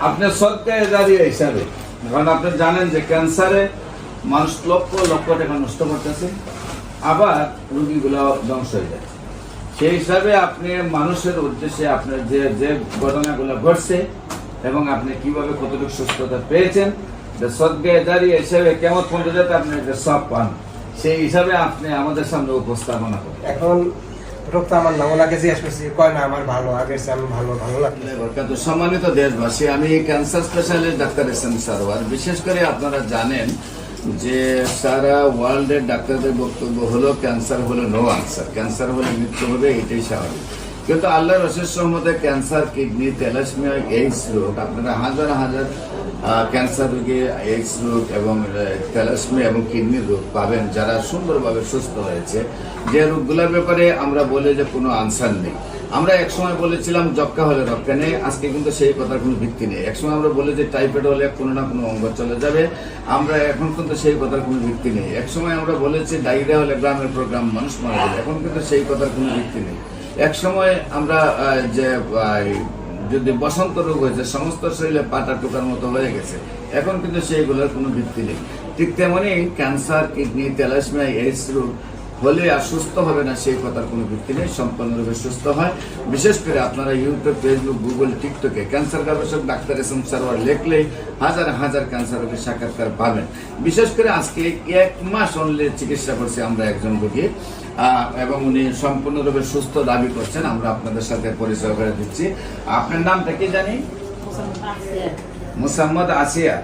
আপনার সদকায়ে জারিয়া হিসাবে, কারণ আপনি জানেন যে ক্যান্সারে মানুষ লক্ষ লক্ষ টাকা নষ্ট করতেছে, আবার রোগীগুলো ধ্বংস হয়ে যাচ্ছে। সেই হিসাবে আপনি মানুষের উদ্দেশ্যে আপনার যে যে ঘটনাগুলো ঘটছে এবং আপনি কিভাবে কতটুকু সুস্থতা পেয়েছেন, সদকায়ে জারিয়া হিসাবে কেমন পর্যন্ত যাতে আপনি সব পান, সেই হিসাবে আপনি আমাদের সামনে উপস্থাপনা করেন। এখন রোগ তো আমার নামলাকে জিজ্ঞেস করছি, কয় না আমার ভালো, আগে আমি ভালো লাগছে। সম্মানিত দেশবাসী, আমি cancer specialist doctor SM Sarwar. বিশেষ করে আপনারা জানেন যে সারা ওয়ার্ল্ডের ডাক্তারদের বক্তব্য হলো ক্যান্সার হলো নো আনসার, ক্যান্সার হলে মৃত্যু হবে, এটাই স্বাভাবিক। কিন্তু আল্লাহর অশেষ রহমতে ক্যান্সার, কিডনি, থ্যালাসেমিয়া, এইডস রোগ, আপনারা হাজার হাজার ক্যান্সার রোগী, এইডস রোগ এবং থ্যালাসেমিয়া এবং কিডনি রোগ পাবেন যারা সুন্দরভাবে সুস্থ হয়েছে। যে রোগগুলোর ব্যাপারে আমরা বলি যে কোনো আনসার নেই। আমরা একসময় বলেছিলাম যক্কা হলে রক্ষা নেই, আজকে কিন্তু সেই কথার কোনো ভিত্তি নেই। একসময় আমরা বলি যে টাইফয়েড হলে কোনো না কোনো অঙ্গ চলে যাবে, আমরা এখন কিন্তু সেই কথার কোনো ভিত্তি নেই। একসময় আমরা বলেছি ডায়রিয়া হলে গ্রামের পর গ্রাম মানুষ মারা যাবে, এখন কিন্তু সেই কথার কোনো ভিত্তি নেই। একসময় আমরা যে যদি বসন্ত রোগ হয়েছে, সমস্ত শরীরে পাটা টোকার মতো হয়ে গেছে, এখন কিন্তু সেইগুলোর কোনো ভিত্তি নেই। ঠিক তেমনি ক্যান্সার, কিডনি, থ্যালাসেমিয়া, এইডস রোগ হলে আর সুস্থ হবে না সেই কথার কোনো ভিত্তি নেই, সম্পূর্ণরূপে সুস্থ হয়। বিশেষ করে আপনারা ইউটিউব, ফেসবুক, গুগল, টিকটকে ক্যান্সার গবেষক ডাক্তার এসএম সারোয়ার লিখলেই হাজার হাজার ক্যান্সার রোগীর সাক্ষাৎকার পাবেন। বিশেষ করে আজকে 1 মাস অনলি চিকিৎসা করছি আমরা একজন রোগী, এবং উনি সম্পূর্ণরূপে সুস্থ দাবি করছেন। আমরা আপনাদের সাথে পরিচয় করে দিচ্ছি। আপনার নামটা কি জানি? মুসাম্মদ আসিয়া।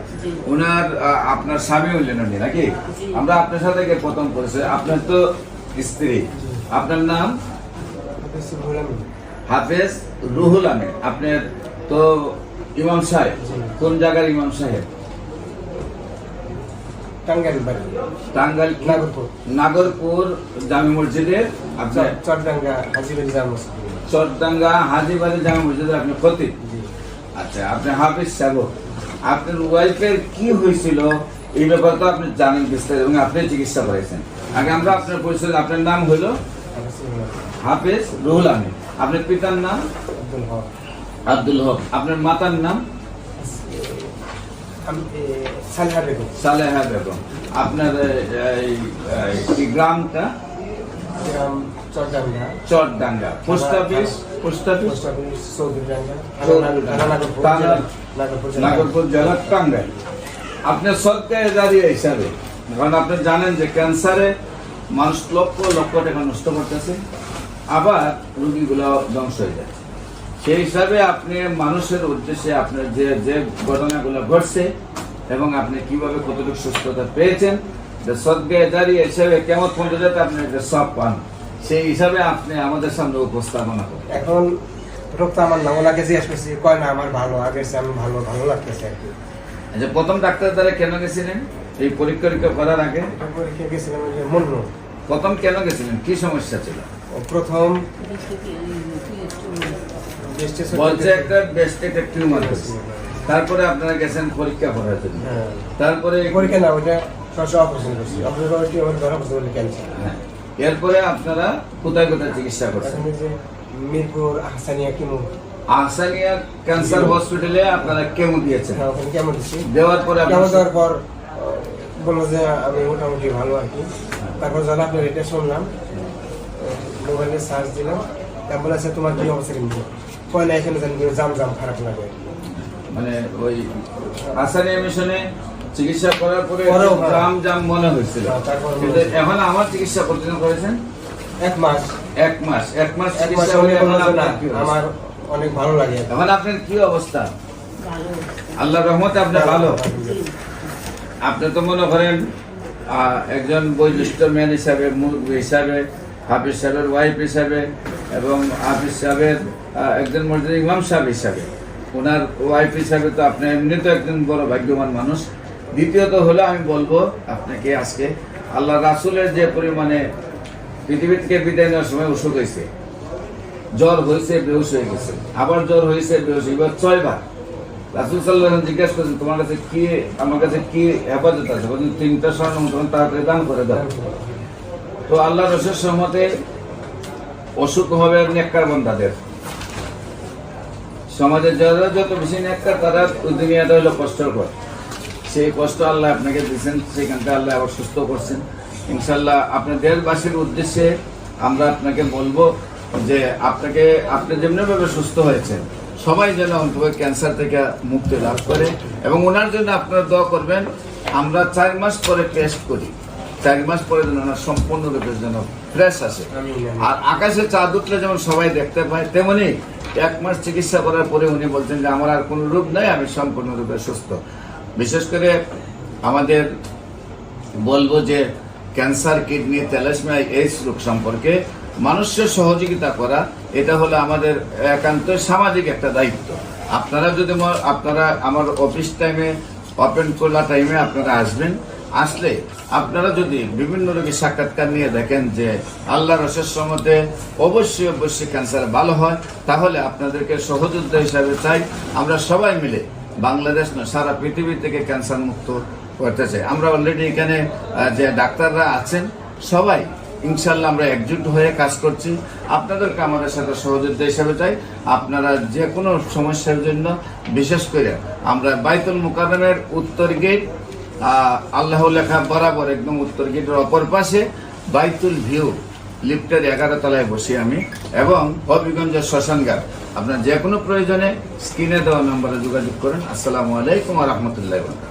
ওনার আপনার স্বামী হলেন উনি নাকি? আমরা আপনার সাথে প্রথম পরিচয়। আপনার তো স্ত্রী, আপনার নাম হাফেজ রুহুল আমিন। আপনার তো ইমাম সাহেব, কোন জায়গার ইমাম সাহেব? টাঙ্গাইল নাগরপুর জামে মসজিদের আপনার চরডাঙ্গা হাজীবাড়ি জামে মসজিদের আপনি খতিব। আচ্ছা, আপনি হাফিজ সাহেব। আপনার ওয়াইফের কি হয়েছিল এই ব্যাপারে তো আপনি জানেন বিস্তারিত এবং আপনি চিকিৎসা করেছেন। আগে আমরা আপনার পরিচয়, আপনার নাম হইল হাফেজ রুহুল আমিন, আপনার পিতার নাম আব্দুল হক, আপনার মাতার নাম সালেহা বেগম। আপনার গ্রামটা চরডাঙ্গা, পোস্ট অফিস নাগরপুর জেলা টাঙ্গাইল। আপনার সদকায়ে জারিয়া হিসাবে, কারণ আপনি জানেন যে ক্যান্সারে মানুষ লক্ষ লক্ষ টাকা নষ্ট করতেছে, আবার রোগীগুলো ধ্বংস হয়ে যাচ্ছে। সেই হিসাবে আপনি মানুষের উদ্দেশ্যে আপনার যে যে ঘটনাগুলো ঘটছে এবং আপনি কিভাবে কতটুকু সুস্থতা পেয়েছেন, সদকায়ে জারিয়া হিসাবে কেমন পর্যন্ত যাতে আপনি সব পান, সেই হিসাবে আপনি আমাদের সামনে উপস্থাপনা করেন। এখন রোগ তো আমার নামলাকে জিজ্ঞেস করছি, কয় না আমার ভালো, আগে আমি ভালো লাগতেছে আর কি। আচ্ছা, প্রথম ডাক্তার দ্বারা কেন গেছিলেন এই পরীক্ষা করার আগে? পরীক্ষা গেছিলাম মন্য। প্রথম কেন গেছিলেন, কি সমস্যা ছিল? প্রথম বলছে একটা ব্রেস্টের টিউমার হয়েছে, তারপরে আপনারা গেছেন পরীক্ষা করার জন্য। তারপরে পরীক্ষা না, ওইটা অপারেশন করছি, ক্যান্সার। এরপরে আপনারা কোথায় কোথায় চিকিৎসা করছেন? মিরপুর আহসানিয়া কেমো, আহসানিয়া ক্যান্সার হসপিটালে আপনারা কেমো দিয়েছেন? কেমো দিচ্ছি। দেওয়ার পরে দেওয়ার পর বললো যে আমি মোটামুটি ভালো আর কি। তারপর যখন আপনার এটা শুনলাম, মোবাইলে সার্চ দিলাম, তারপর আছে তোমার কি অবস্থা কিন্তু কয় না, এখানে জাম খারাপ লাগে। মানে ওই আহসানিয়া মিশনে চিকিৎসা করার পরে জাম মনে হয়েছিল, কিন্তু এখন আমার চিকিৎসা কতদিন করেছেন? 1 মাস। 1 মাস চিকিৎসা হলে আমার অনেক ভালো লাগে। এখন আপনার কি অবস্থা? আল্লাহর রহমতে আপনি ভালো। আপনি তো মনে করেন একজন বয়োজ্যেষ্ঠ ম্যান হিসাবে, মুরব্বী হিসাবে, হাফিজ সাহেবের ওয়াইফ হিসাবে এবং হাফিজ সাহেবের একজন মসজিদের ইমাম সাহেব হিসাবে, ওনার ওয়াইফ হিসাবে তো আপনি এমনি তো একজন বড় ভাগ্যবান মানুষ। দ্বিতীয়ত হলো আমি বলবো আপনাকে, আজকে আল্লাহ রাসূলের যে পরিমাণে পৃথিবী থেকে বিদায় নেওয়ার সময় অসুখ হয়েছে, জ্বর হয়েছে, বেহুশ হয়ে গেছে, আবার জ্বর হয়েছে, বেহুশ, এবার 6 বার রাসূল সাল্লাল্লাহু আলাইহি ওয়াসাল্লাম জিজ্ঞাসা করেছেন তোমার কাছে কি, আমার কাছে কি হেফাজত আছে? বলেন 3টা স্বর্ণ মুদ্রা তাড়াতাড়ি দান করে দাও। তো আল্লাহর অশেষ রহমতে অসুখ হবে নেককার বান্দাদের, সমাজে যারা যত বেশি নেককার তারা ওই দুনিয়াটা হলো কষ্টকর। সেই কষ্ট আল্লাহ আপনাকে দিয়েছেন, সেখানটা আল্লাহ আবার সুস্থ করছেন। ইনশাল্লাহ আপনার দেশবাসীর উদ্দেশ্যে আমরা আপনাকে বলবো যে আপনি যেমনিভাবে সুস্থ হয়েছেন সবাই যেন অন্তত ক্যান্সার থেকে মুক্তি লাভ করে, এবং ওনার জন্য আপনারা দোয়া করবেন। আমরা 4 মাস পরে টেস্ট করি, 4 মাস পরে যেন ওনার সম্পূর্ণরূপে যেন ফ্রেশ আসে। আর আকাশে চাঁদ উঠলে যেমন সবাই দেখতে পায়, তেমনি 1 মাস চিকিৎসা করার পরে উনি বলছেন যে আমার আর কোনো রোগ নাই, আমি সম্পূর্ণরূপে সুস্থ। বিশেষ করে আমাদের বলবো যে ক্যান্সার, কিডনি, থ্যালাসেমিয়া, এইডস রোগ সম্পর্কে মানুষের সহযোগিতা করা, এটা হলো আমাদের একান্ত সামাজিক একটা দায়িত্ব। আপনারা যদি আপনারা আমার অফিস টাইমে, ওপেন খোলা টাইমে আপনারা আসবেন, আসলে আপনারা যদি বিভিন্ন রোগীর সাক্ষাৎকার নিয়ে দেখেন যে আল্লাহর অশেষ রহমতে অবশ্যই ক্যান্সার ভালো হয়, তাহলে আপনাদেরকে সহযোদ্ধা হিসাবে চাই। আমরা সবাই মিলে বাংলাদেশ না সারা পৃথিবী থেকে ক্যান্সার মুক্ত করতে চাই। আমরা অলরেডি এখানে যে ডাক্তাররা আছেন সবাই ইনশাল্লাহ আমরা একজুট হয়ে কাজ করছি। আপনাদেরকে আমাদের সাথে সহযোদ্ধা হিসাবে চাই। আপনারা যে কোনো সমস্যার জন্য, বিশেষ করে আমরা বাইতুল মুকাররমের উত্তর গেট, আল্লাহ লেখা বরাবর একদম উত্তর গেটের অপর পাশে বাইতুল ভিউ লিফটের 11 তলায় বসি আমি, এবং হবিগঞ্জ শ্মশানঘাট। আপনার যে কোনো প্রয়োজনে স্ক্রিনে দেওয়া নম্বরে যোগাযোগ করেন। আসসালামু আলাইকুম ওয়া রাহমাতুল্লাহি ওয়া বারাকাতুহু।